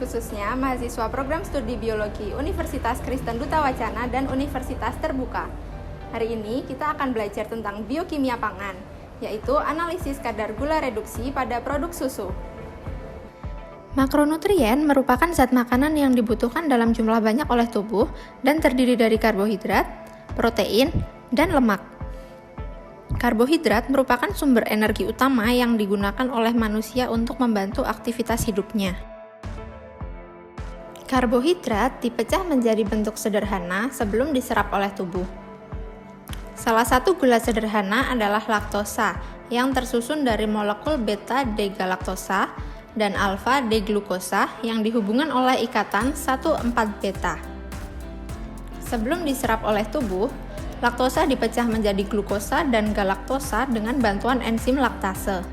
khususnya mahasiswa program studi biologi Universitas Kristen Duta Wacana dan Universitas Terbuka. Hari ini kita akan belajar tentang biokimia pangan, yaitu analisis kadar gula reduksi pada produk susu. Makronutrien merupakan zat makanan yang dibutuhkan dalam jumlah banyak oleh tubuh dan terdiri dari karbohidrat, protein, dan lemak. Karbohidrat merupakan sumber energi utama yang digunakan oleh manusia untuk membantu aktivitas hidupnya. Karbohidrat dipecah menjadi bentuk sederhana sebelum diserap oleh tubuh. Salah satu gula sederhana adalah laktosa yang tersusun dari molekul beta-degalaktosa dan alfa-deglukosa yang dihubungkan oleh ikatan 1,4-beta. Sebelum diserap oleh tubuh, laktosa dipecah menjadi glukosa dan galaktosa dengan bantuan enzim laktase.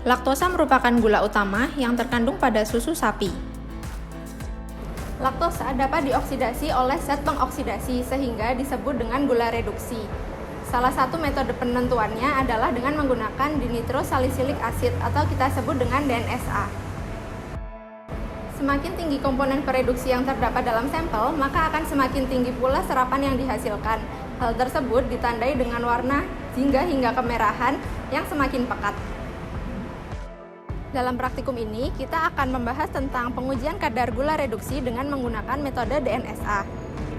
Laktosa merupakan gula utama yang terkandung pada susu sapi. Laktosa dapat dioksidasi oleh zat pengoksidasi sehingga disebut dengan gula reduksi. Salah satu metode penentuannya adalah dengan menggunakan dinitrosalisilik asid atau kita sebut dengan DNSA. Semakin tinggi komponen pereduksi yang terdapat dalam sampel, maka akan semakin tinggi pula serapan yang dihasilkan. Hal tersebut ditandai dengan warna jingga hingga kemerahan yang semakin pekat. Dalam praktikum ini, kita akan membahas tentang pengujian kadar gula reduksi dengan menggunakan metode DNSA.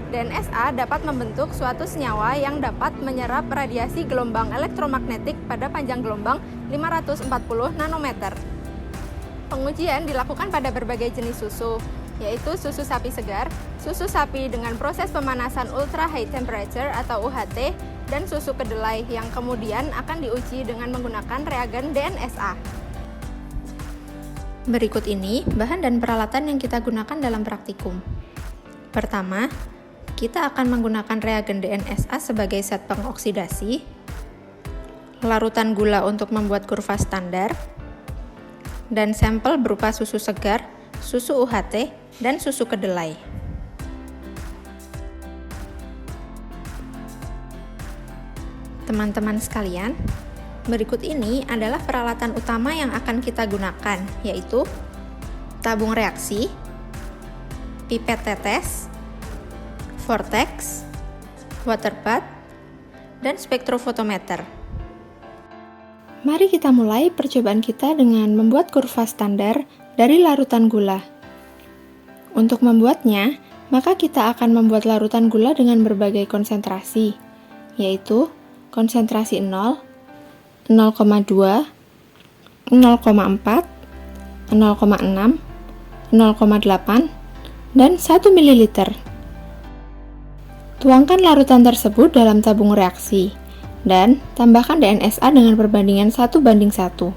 DNSA dapat membentuk suatu senyawa yang dapat menyerap radiasi gelombang elektromagnetik pada panjang gelombang 540 nanometer. Pengujian dilakukan pada berbagai jenis susu, yaitu susu sapi segar, susu sapi dengan proses pemanasan ultra high temperature atau UHT, dan susu kedelai yang kemudian akan diuji dengan menggunakan reagen DNSA. Berikut ini bahan dan peralatan yang kita gunakan dalam praktikum. Pertama, kita akan menggunakan reagen DNSA sebagai zat pengoksidasi, larutan gula untuk membuat kurva standar, dan sampel berupa susu segar, susu UHT, dan susu kedelai. Teman-teman sekalian, berikut ini adalah peralatan utama yang akan kita gunakan, yaitu tabung reaksi, pipet tetes, vortex, water bath, dan spektrofotometer. Mari kita mulai percobaan kita dengan membuat kurva standar dari larutan gula. Untuk membuatnya, maka kita akan membuat larutan gula dengan berbagai konsentrasi, yaitu konsentrasi 0, 0,2, 0,4, 0,6, 0,8, dan 1 ml. Tuangkan larutan tersebut dalam tabung reaksi, dan tambahkan DNSA dengan perbandingan 1:1.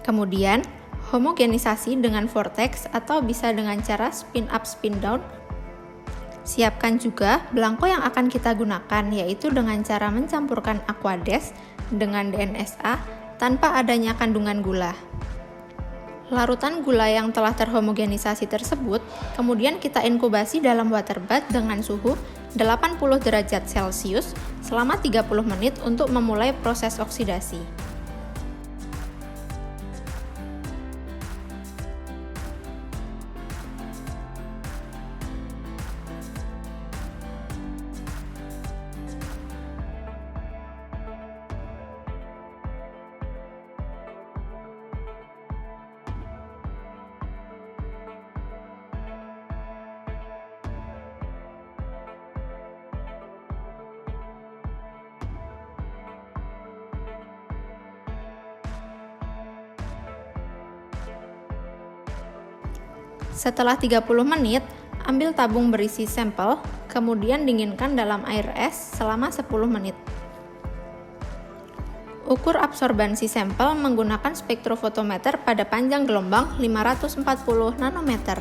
Kemudian, homogenisasi dengan vortex atau bisa dengan cara spin up spin down. Siapkan juga belangko yang akan kita gunakan, yaitu dengan cara mencampurkan Aquades dengan DNSA tanpa adanya kandungan gula. Larutan gula yang telah terhomogenisasi tersebut kemudian kita inkubasi dalam water bath dengan suhu 80 derajat Celcius selama 30 menit untuk memulai proses oksidasi. Setelah 30 menit, ambil tabung berisi sampel, kemudian dinginkan dalam air es selama 10 menit. Ukur absorbansi sampel menggunakan spektrofotometer pada panjang gelombang 540 nanometer.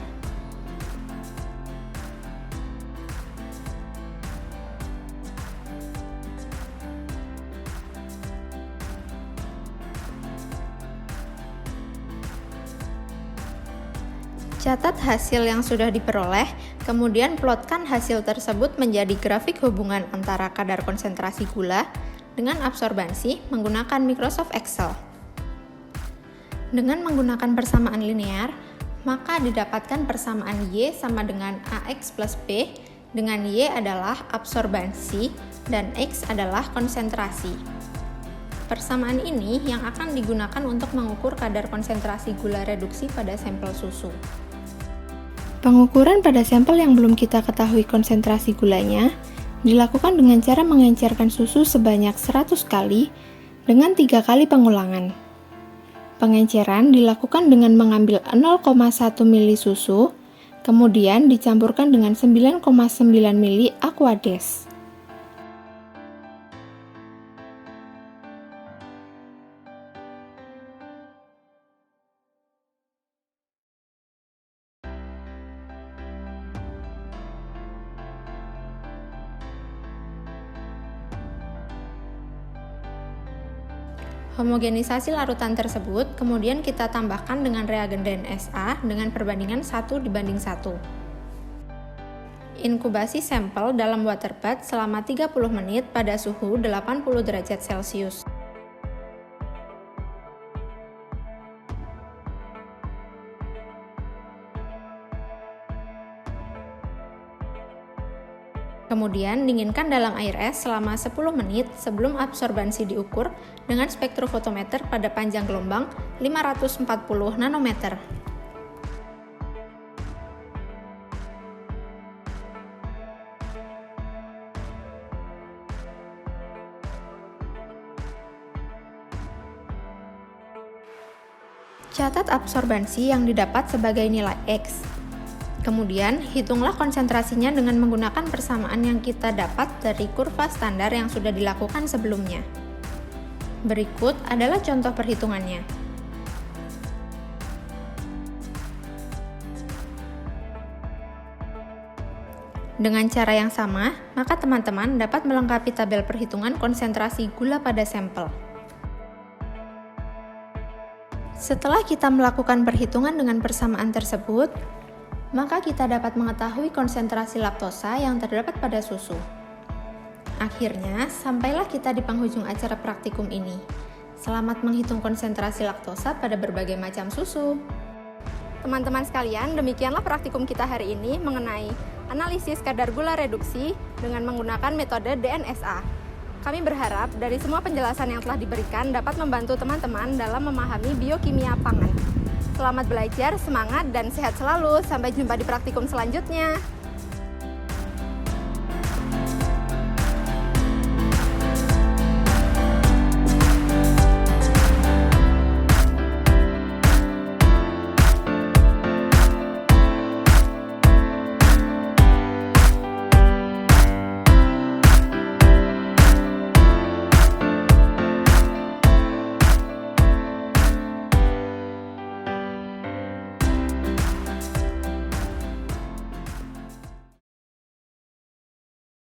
Catat hasil yang sudah diperoleh, kemudian plotkan hasil tersebut menjadi grafik hubungan antara kadar konsentrasi gula dengan absorbansi menggunakan Microsoft Excel. Dengan menggunakan persamaan linear, maka didapatkan persamaan Y sama dengan AX plus B, dengan Y adalah absorbansi dan X adalah konsentrasi. Persamaan ini yang akan digunakan untuk mengukur kadar konsentrasi gula reduksi pada sampel susu. Pengukuran pada sampel yang belum kita ketahui konsentrasi gulanya dilakukan dengan cara mengencerkan susu sebanyak 100 kali dengan 3 kali pengulangan. Pengenceran dilakukan dengan mengambil 0,1 ml susu, kemudian dicampurkan dengan 9,9 ml Aquades. Homogenisasi larutan tersebut kemudian kita tambahkan dengan reagen DNSA dengan perbandingan 1:1. Inkubasi sampel dalam water bath selama 30 menit pada suhu 80 derajat Celcius. Kemudian dinginkan dalam air es selama 10 menit sebelum absorbansi diukur dengan spektrofotometer pada panjang gelombang 540 nanometer. Catat absorbansi yang didapat sebagai nilai X. Kemudian, hitunglah konsentrasinya dengan menggunakan persamaan yang kita dapat dari kurva standar yang sudah dilakukan sebelumnya. Berikut adalah contoh perhitungannya. Dengan cara yang sama, maka teman-teman dapat melengkapi tabel perhitungan konsentrasi gula pada sampel. Setelah kita melakukan perhitungan dengan persamaan tersebut, maka kita dapat mengetahui konsentrasi laktosa yang terdapat pada susu. Akhirnya, sampailah kita di penghujung acara praktikum ini. Selamat menghitung konsentrasi laktosa pada berbagai macam susu. Teman-teman sekalian, demikianlah praktikum kita hari ini mengenai analisis kadar gula reduksi dengan menggunakan metode DNSA. Kami berharap dari semua penjelasan yang telah diberikan dapat membantu teman-teman dalam memahami biokimia pangan. Selamat belajar, semangat, dan sehat selalu. Sampai jumpa di praktikum selanjutnya.